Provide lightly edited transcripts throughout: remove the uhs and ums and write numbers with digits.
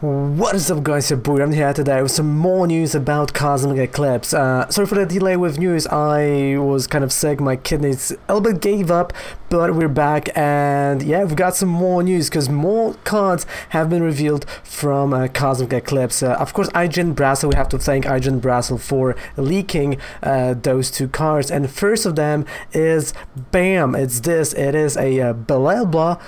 What is up guys, your boy, I'm here today with some more news about Cosmic Eclipse. Sorry for the delay with news, I was kind of sick, my kidneys a little bit gave up, but we're back and yeah, we've got some more news because more cards have been revealed from Cosmic Eclipse. Of course, IGN Brasil, we have to thank IGN Brasil for leaking those two cards, and first of them is, bam, it is a Belelba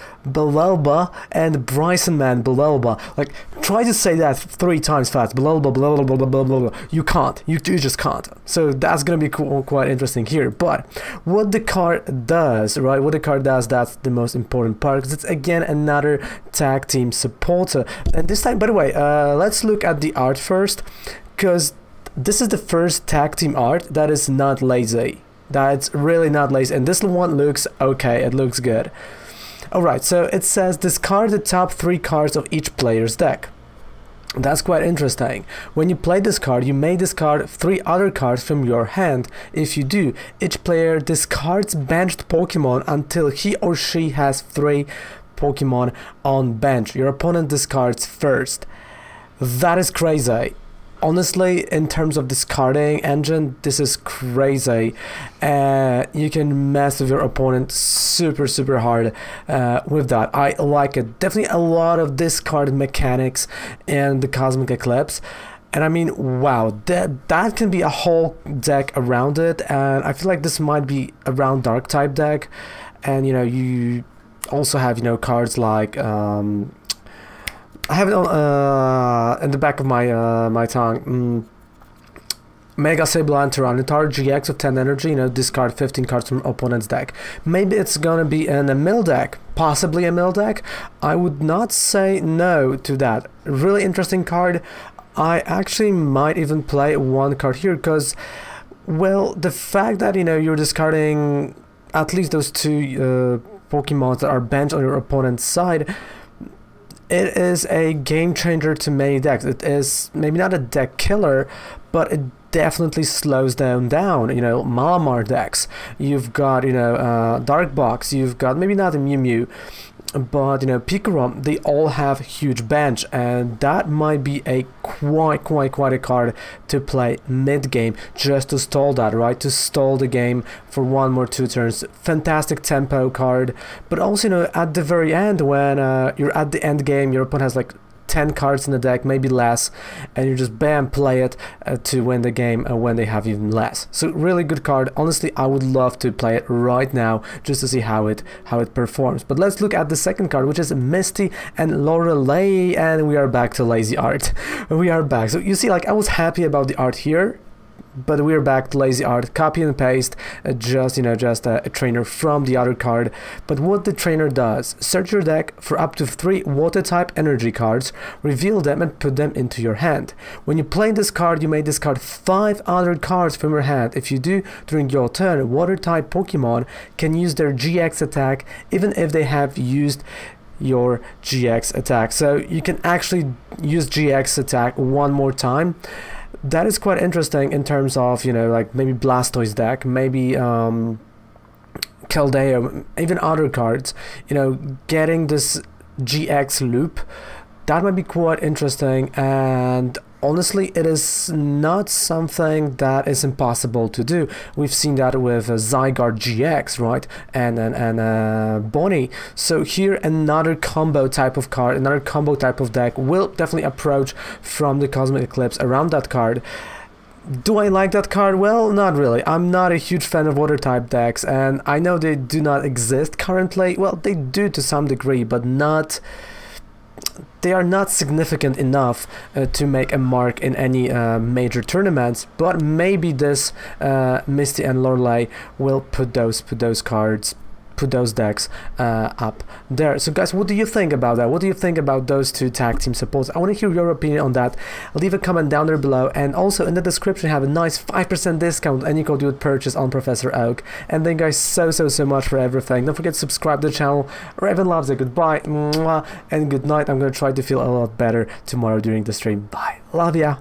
and Bryson Man Belelba. Like, try to say that 3 times fast. Belelba. You can't. You just can't. So that's gonna be cool, quite interesting here. But what the card does, right? What the card does, that's the most important part, because it's again another tag team supporter. And this time, by the way, let's look at the art first, because this is the first tag team art that is not lazy. That's really not lazy. And this one looks okay. It looks good. Alright, so it says discard the top 3 cards of each player's deck. That's quite interesting. When you play this card, you may discard 3 other cards from your hand. If you do, each player discards benched Pokemon until he or she has 3 Pokemon on bench. Your opponent discards first. That is crazy. Honestly, in terms of discarding engine, this is crazy. You can mess with your opponent super hard with that. I like it. Definitely a lot of discard mechanics in the Cosmic Eclipse. And I mean, wow, that can be a whole deck around it. And I feel like this might be a round dark type deck. And you know, you also have, you know, cards like I have it on in the back of my my tongue. Mega Sableye and Tyranitar GX of 10 energy, you know, discard 15 cards from opponent's deck. Maybe it's gonna be in a mill deck, possibly a mill deck. I would not say no to that. Really interesting card. I actually might even play one card here because, well, the fact that, you know, you're discarding at least those 2 Pokemon that are benched on your opponent's side, it is a game changer to many decks. It is maybe not a deck killer, but it definitely slows them down. You know, Malamar decks. You've got, you know, Dark Box. You've got maybe not a Mew Mew, but you know, Pikarom. They all have huge bench, and that might be a quite a card to play mid game, just to stall that, right? To stall the game for 1 or 2 turns. Fantastic tempo card, but also, you know, at the very end, when you're at the end game, your opponent has like 10 cards in the deck, maybe less, and you just bam, play it to win the game when they have even less. So really good card. Honestly, I would love to play it right now just to see how it performs. But let's look at the second card, which is Misty and Lorelei, and we are back to lazy art. We are back. So you see, like, I was happy about the art here, but we're back to lazy art, copy and paste, just a trainer from the other card. But what the trainer does: search your deck for up to 3 water type energy cards, reveal them and put them into your hand. When you play this card, you may discard 5 other cards from your hand. If you do, during your turn, water type Pokemon can use their GX attack even if they have used your GX attack. So you can actually use GX attack 1 more time. That is quite interesting in terms of, you know, like maybe Blastoise deck, maybe Keldeo, even other cards, you know, getting this GX loop, that might be quite interesting. And honestly, it is not something that is impossible to do. We've seen that with Zygarde GX, right, and Bonnie. So here, another combo type of card, another combo type of deck will definitely approach from the Cosmic Eclipse around that card. Do I like that card? Well, not really. I'm not a huge fan of water type decks, and I know they do not exist currently. Well, they do to some degree, but not... they are not significant enough to make a mark in any major tournaments, but maybe this Misty and Lorelei will put those cards, put those decks up there. So guys, what do you think about that? What do you think about those 2 tag team supports? I want to hear your opinion on that. Leave a comment down there below, and also in the description have a nice 5% discount any code you would purchase on Professor Oak. And thank you guys so much for everything. Don't forget to subscribe to the channel. Raven loves it. Goodbye, mwah, and good night. I'm gonna try to feel a lot better tomorrow during the stream. Bye. Love ya.